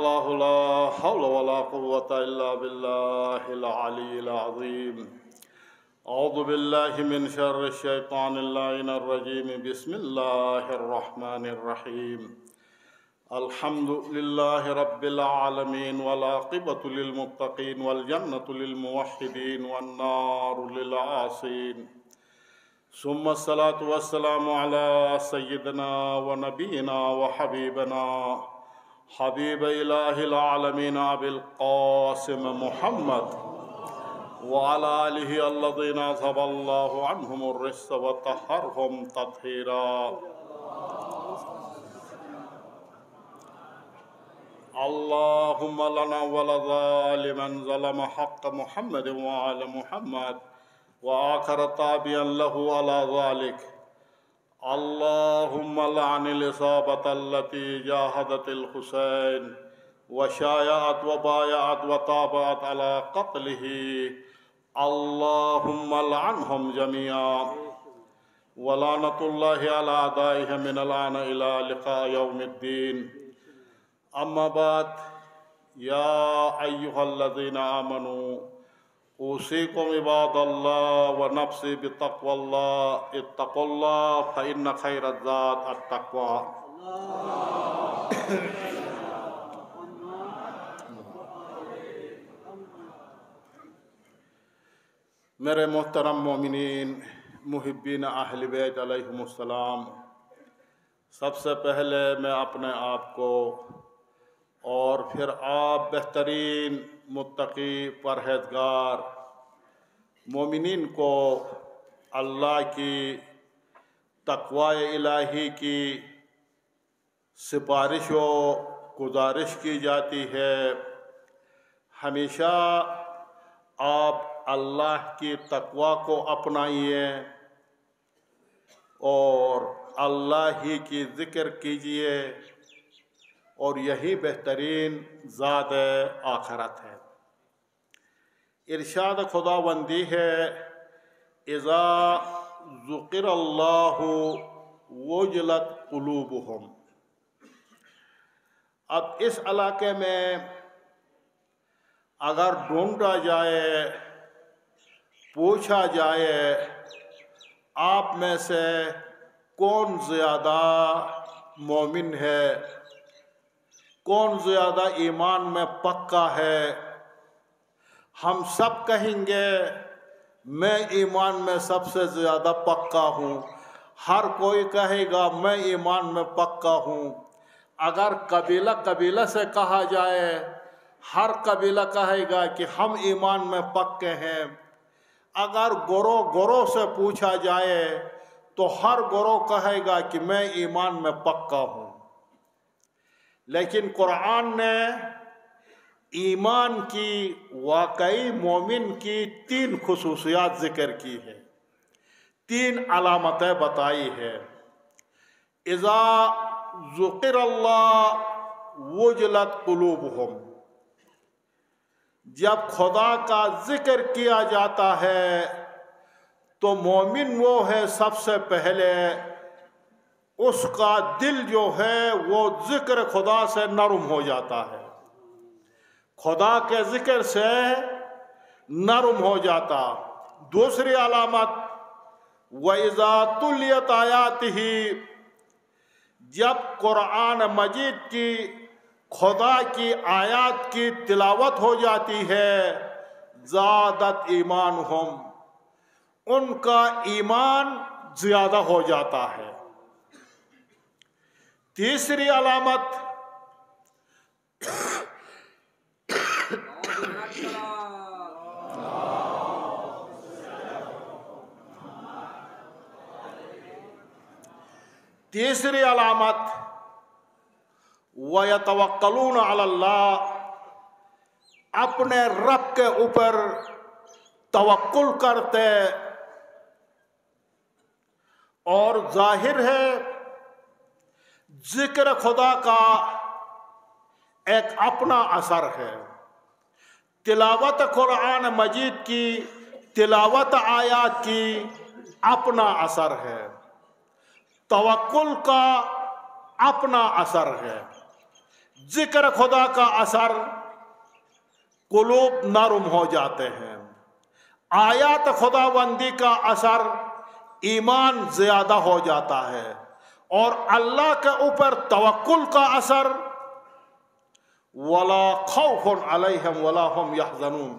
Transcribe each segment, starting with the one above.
الله لا حول ولا قوة إلا بالله العلي العظيم. أعوذ بالله من شر الشيطان اللعين الرجيم. بسم الله الرحمن الرحيم. الحمد لله رب العالمين والعاقبة للمتقين والجنة للموحدين والنار للعاصين. ثم الصلاة والسلام على سيدنا ونبينا وحبيبنا حبيب إله العالمين أبي القاسم محمد وعلى آله الذين أذهب الله عنهم الرجس وطهرهم تطهيرا. اللهم لنا ولظالما ظلم حق محمد وعلى محمد وآخر تابعا له على ذلك. اللهم لعن الإصابة التي جاهدت الحسين وشايعت وبايعت وتابعت على قتله. اللهم لعنهم جميعا ولعنة الله على أعدائهم من الآن إلى لقاء يوم الدين. أما بعد، يا أيها الذين آمنوا أوصيكم عباد الله ونفسي بتقوى الله. اتقوا الله فإن خير الزاد التقوى. میرے محترم مومنین، محبین اہل بیت علیہم السلام، سب سے پہلے میں اپنے آپ کو اور پھر آپ بہترین متقی پرہیزگار مومنین کو اللہ کی تقوی الہی کی سفارش و گزارش کی جاتی ہے. ہمیشہ آپ اللہ کی تقوی کو اپنائیے اور اللہ ہی کی ذکر کیجیے، اور یہی بہترین زاد آخرت ہے. ارشاد خداوندی ہے، اذا ذکر اللہ وجلت قلوبہم. اب اس علاقے میں اگر ڈھونڈا جائے، پوچھا جائے آپ میں سے کون زیادہ مومن ہے، کون زیادہ ایمان میں پکا ہے، ہم سب کہیں گے میں ایمان میں سب سے زیادہ پکا ہوں. ہر کوئی کہے گا میں ایمان میں پکا ہوں. اگر قبیلہ سے کہا جائے، ہر قبیلہ کہے گا کہ ہم ایمان میں پکے ہیں. اگر گروہ سے پوچھا جائے تو ہر گروہ کہے گا کہ میں ایمان میں پکا ہوں. لیکن قرآن نے ایمان کی، واقعی مومن کی 3 خصوصیات ذکر کی ہے، 3 علامتیں بتائی ہے. اذا ذکر اللہ وجلت قلوبہم. جب خدا کا ذکر کیا جاتا ہے تو مومن وہ ہے سب سے پہلے اس کا دل جو ہے وہ ذکر خدا سے نرم ہو جاتا ہے، خدا کے ذکر سے نرم ہو جاتا. دوسری علامت، وَإِذَا تُلِيَتْ آيَاتِهِ. جب قرآن مجید کی، خدا کی آیات کی تلاوت ہو جاتی ہے، زادت ایمانہم. ان کا ایمان زیادہ ہو جاتا ہے. تیسری علامت، وَيَتَوَكَّلُونَ عَلَى اللَّهِ. اپنے رب کے اوپر توکل کرتے. اور ظاہر ہے ذکر خدا کا ایک اپنا اثر ہے. تلاوت قرآن مجید کی، تلاوت آیات کی اپنا اثر ہے. توکل کا اپنا اثر ہے. ذکر خدا کا اثر قلوب نرم ہو جاتے ہیں، آیات خداوندی کا اثر ایمان زیادہ ہو جاتا ہے، اور اللہ کے اوپر توکل کا اثر ولا خوف علیہم ولا هم یحزنون،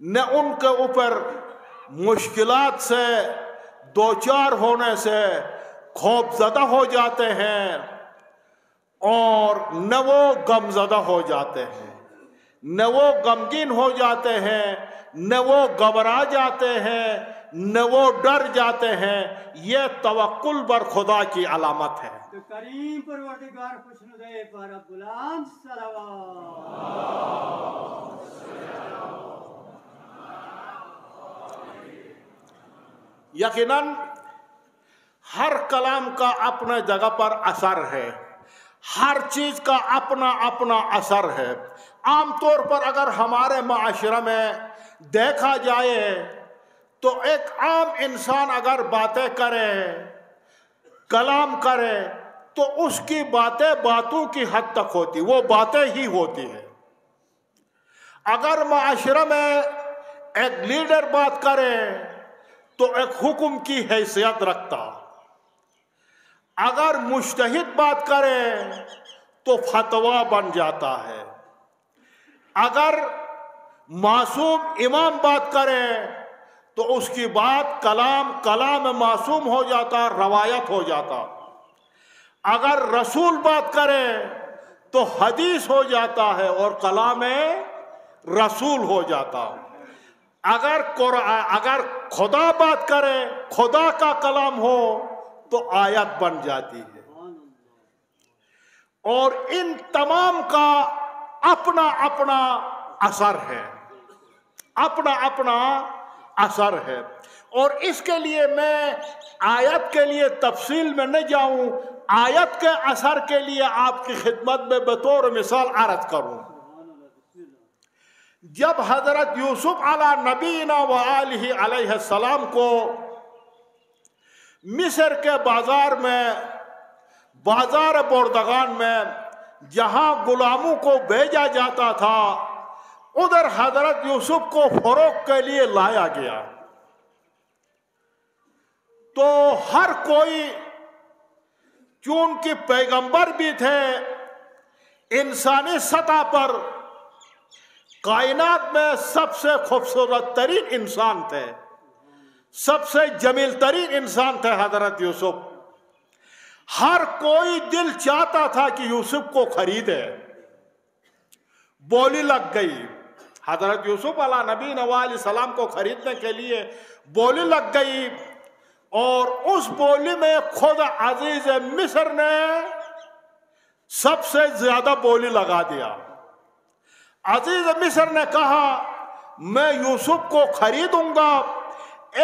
نہ ان کے اوپر مشکلات سے دوچار ہونے سے خوف زدہ ہو جاتے ہیں، اور نہ وہ غم زدہ ہو جاتے ہیں، نہ وہ غمگین ہو جاتے ہیں، نہ وہ گھبرا جاتے ہیں، نہ وہ ڈر جاتے ہیں۔ یہ توکل بر خدا کی علامت ہے۔ تو کریم پروردگار خوشنودے پر بلند صلوات۔ یقیناً ہر کلام کا اپنے جگہ پر اثر ہے، ہر چیز کا اپنا اپنا اثر ہے۔ عام طور پر اگر ہمارے معاشرے میں دیکھا جائے تو ایک عام انسان اگر باتیں کرے، کلام کرے، تو اس کی باتیں باتوں کی حد تک ہوتی، وہ باتیں ہی ہوتی ہیں۔ اگر معاشرے میں ایک لیڈر بات کرے تو ایک حکم کی حیثیت رکھتا، اگر مجتہد بات کرے تو فتویٰ بن جاتا ہے، اگر معصوم امام بات کرے تو اس کی بات کلام معصوم ہو جاتا، روایت ہو جاتا، اگر رسول بات کرے تو حدیث ہو جاتا ہے اور کلام رسول ہو جاتا، اگر خدا بات کرے، خدا کا کلام ہو تو آیت بن جاتی ہے۔ اور ان تمام کا اپنا اپنا اثر ہے، اپنا اپنا اثر ہے۔ اور اس کے لیے میں آیت کے لیے تفصیل میں نہ جاؤں، آیت کے اثر کے لیے آپ کی خدمت میں بطور مثال عرض کروں۔ جب حضرت یوسف علی نبینا و آلہ علیہ السلام کو مصر کے بازار بردگان میں جہاں غلاموں کو بھیجا جاتا تھا، ادھر حضرت یوسف کو فروخت کے لیے لایا گیا، تو ہر کوئی چونکہ پیغمبر بھی تھے، انسانی سطح پر کائنات میں سب سے خوبصورت ترین انسان تھے، سب سے جمیل ترین انسان تھے حضرت یوسف۔ ہر کوئی دل چاہتا تھا کہ یوسف کو خریدے، بولی لگ گئی، حضرت یوسف علیہ نبی علیہ السلام کو خریدنے کے لیے بولی لگ گئی، اور اس بولی میں خود عزیز مصر نے سب سے زیادہ بولی لگا دیا۔ عزیز مصر نے کہا میں یوسف کو خریدوں گا،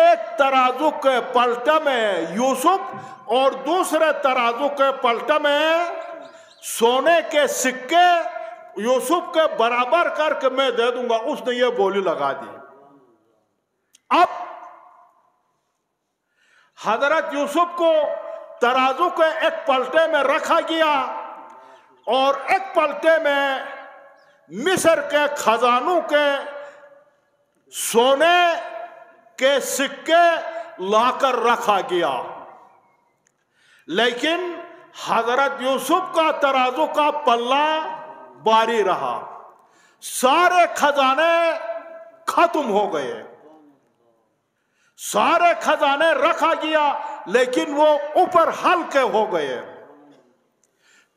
ایک ترازو کے پلٹے میں یوسف اور دوسرے ترازو کے پلٹے میں سونے کے سکے یوسف کے برابر کر کے میں دے دوں گا۔ اس نے یہ بولی لگا دی۔ اب حضرت یوسف کو ترازو کے ایک پلٹے میں رکھا گیا، اور ایک پلٹے میں مصر کے خزانوں کے سونے کے سکے لا کر رکھا گیا، لیکن حضرت یوسف کا ترازو کا پلہ باری رہا، سارے خزانے ختم ہو گئے، سارے خزانے رکھا گیا لیکن وہ اوپر ہلکے ہو گئے۔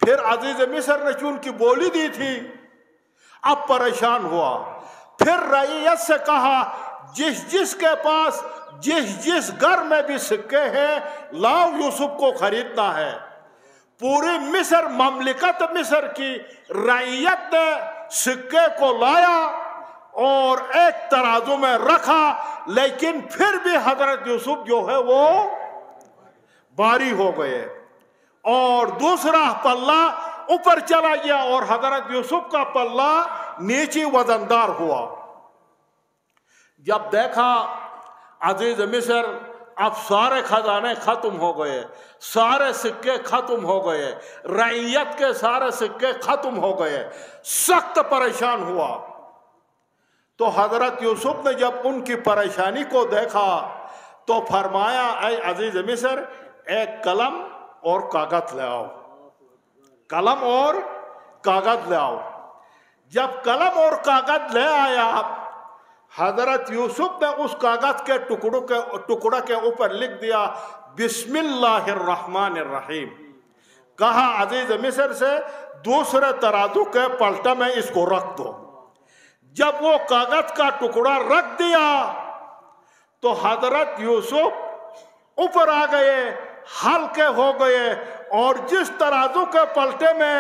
پھر عزیز مصر نے چونکہ بولی دی تھی، اب پریشان ہوا، پھر رعیت سے کہا جس کے پاس جس گھر میں بھی سکے ہیں لاؤ، یوسف کو خریدنا ہے۔ پوری مصر، مملکت مصر کی رعیت نے سکے کو لایا اور ایک ترازو میں رکھا، لیکن پھر بھی حضرت یوسف جو ہے وہ باری ہو گئے، اور دوسرا پلہ اوپر چلا گیا اور حضرت یوسف کا پلہ نیچے وزندار ہوا۔ جب دیکھا عزیز مصر اب سارے خزانے ختم ہو گئے، سارے سکے ختم ہو گئے، رعیت کے سارے سکے ختم ہو گئے، سخت پریشان ہوا۔ تو حضرت یوسف نے جب ان کی پریشانی کو دیکھا تو فرمایا اے عزیز مصر، ایک قلم اور کاغذ لے آؤ، قلم اور کاغذ لے آؤ۔ جب قلم اور کاغذ لے آیا، حضرت یوسف نے اس کاغذ کے ٹکڑے کے اوپر لکھ دیا بسم اللہ الرحمن الرحیم، کہا عزیز مصر سے دوسرے ترازو کے پلٹے میں اس کو رکھ دو۔ جب وہ کاغذ کا ٹکڑا رکھ دیا تو حضرت یوسف اوپر آ گئے، ہلکے ہو گئے، اور جس ترازو کے پلٹے میں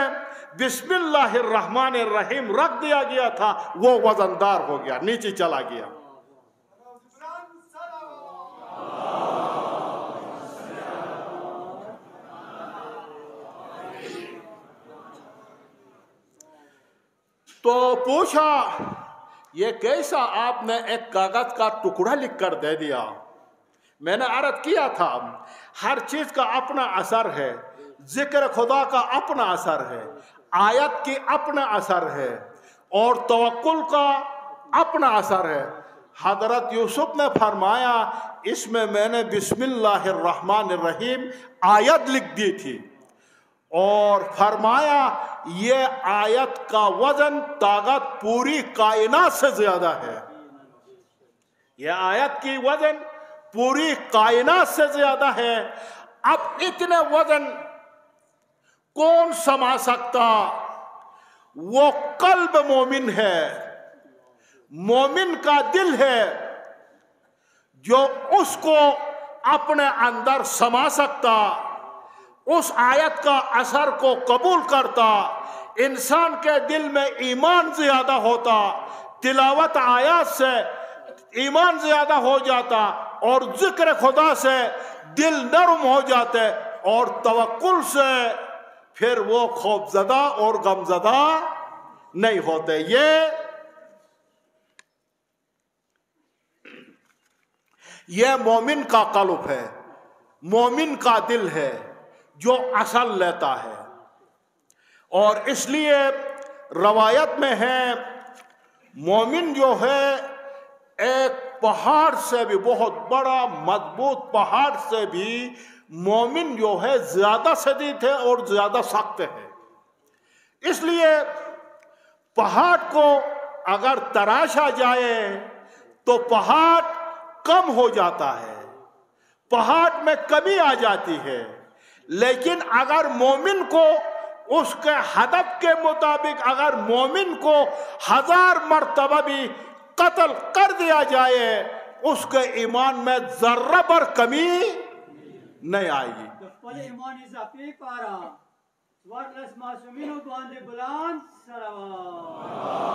بسم اللہ الرحمن الرحیم رکھ دیا گیا تھا وہ وزندار ہو گیا، نیچے چلا گیا۔ تو پوچھا یہ کیسا آپ نے ایک کاغذ کا ٹکڑا لکھ کر دے دیا؟ میں نے عرض کیا تھا ہر چیز کا اپنا اثر ہے، ذکر خدا کا اپنا اثر ہے، آیت کی اپنا اثر ہے، اور توکل کا اپنا اثر ہے۔ حضرت یوسف نے فرمایا اس میں نے بسم اللہ الرحمن الرحیم آیت لکھ دی تھی، اور فرمایا یہ آیت کا وزن طاقت پوری کائنات سے زیادہ ہے، یہ آیت کی وزن پوری کائنات سے زیادہ ہے۔ اب اتنے وزن کون سما سکتا؟ وہ قلب مومن ہے، مومن کا دل ہے جو اس کو اپنے اندر سما سکتا، اس آیت کا اثر کو قبول کرتا۔ انسان کے دل میں ایمان زیادہ ہوتا، تلاوت آیات سے ایمان زیادہ ہو جاتا، اور ذکر خدا سے دل نرم ہو جاتے، اور توکل سے پھر وہ خوف زدہ اور غم زدہ نہیں ہوتے۔ یہ مومن کا قلب ہے، مومن کا دل ہے جو اصل لیتا ہے۔ اور اس لیے روایت میں ہے مومن جو ہے ایک پہاڑ سے بھی، بہت بڑا مضبوط پہاڑ سے بھی مومن جو ہے زیادہ شدید ہے اور زیادہ سخت ہے۔ اس لیے پہاڑ کو اگر تراشا جائے تو پہاڑ کم ہو جاتا ہے، پہاڑ میں کمی آ جاتی ہے، لیکن اگر مومن کو اس کے ہدف کے مطابق اگر مومن کو 1000 مرتبہ بھی قتل کر دیا جائے اس کے ایمان میں ذرہ بر کمی نہیں آئے گی۔ ایمان اضافی پارا ورلس معصومین و باندے بلند صلوات۔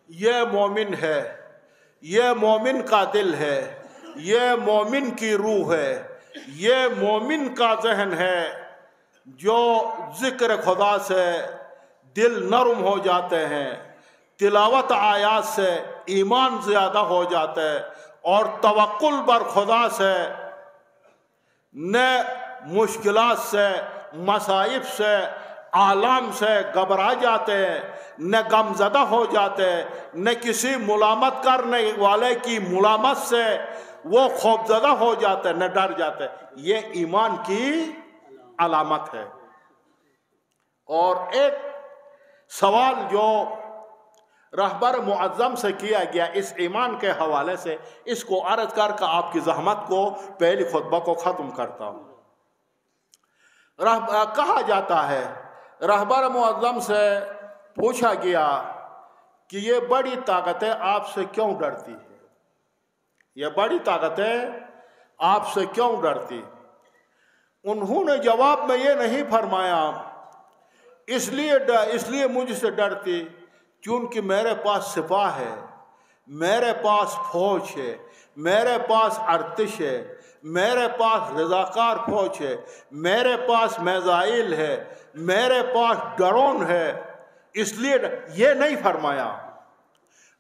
یہ مومن ہے، یہ مومن کا دل ہے، یہ مومن کی روح ہے، یہ مومن کا ذہن ہے جو ذکر خدا سے دل نرم ہو جاتے ہیں، تلاوت آیات سے ایمان زیادہ ہو جاتے ہیں، اور توکل بر خدا سے نہ مشکلات سے، مصائب سے، آلام سے گھبرا جاتے ہیں، نہ غم زدہ ہو جاتے ہیں، نہ کسی ملامت کرنے والے کی ملامت سے وہ خوف زدہ ہو جاتے ہیں، نہ ڈر جاتے ہیں۔ یہ ایمان کی علامت ہے۔ اور ایک سوال جو رہبر معظم سے کیا گیا اس ایمان کے حوالے سے، اس کو عرض کر کے آپ کی زحمت کو پہلی خطبہ کو ختم کرتا ہوں۔ کہا جاتا ہے رہبر معظم سے پوچھا گیا کہ یہ بڑی طاقتیں آپ سے کیوں ڈرتی ہے، یہ بڑی طاقتیں آپ سے کیوں ڈرتی؟ انہوں نے جواب میں یہ نہیں فرمایا اس لیے مجھ سے ڈرتی کیونکہ میرے پاس سپاہ ہے، میرے پاس فوج ہے، میرے پاس ارتش ہے، میرے پاس رضاکار فوج ہے، میرے پاس میزائل ہے، میرے پاس ڈرون ہے، اس لیے یہ نہیں فرمایا۔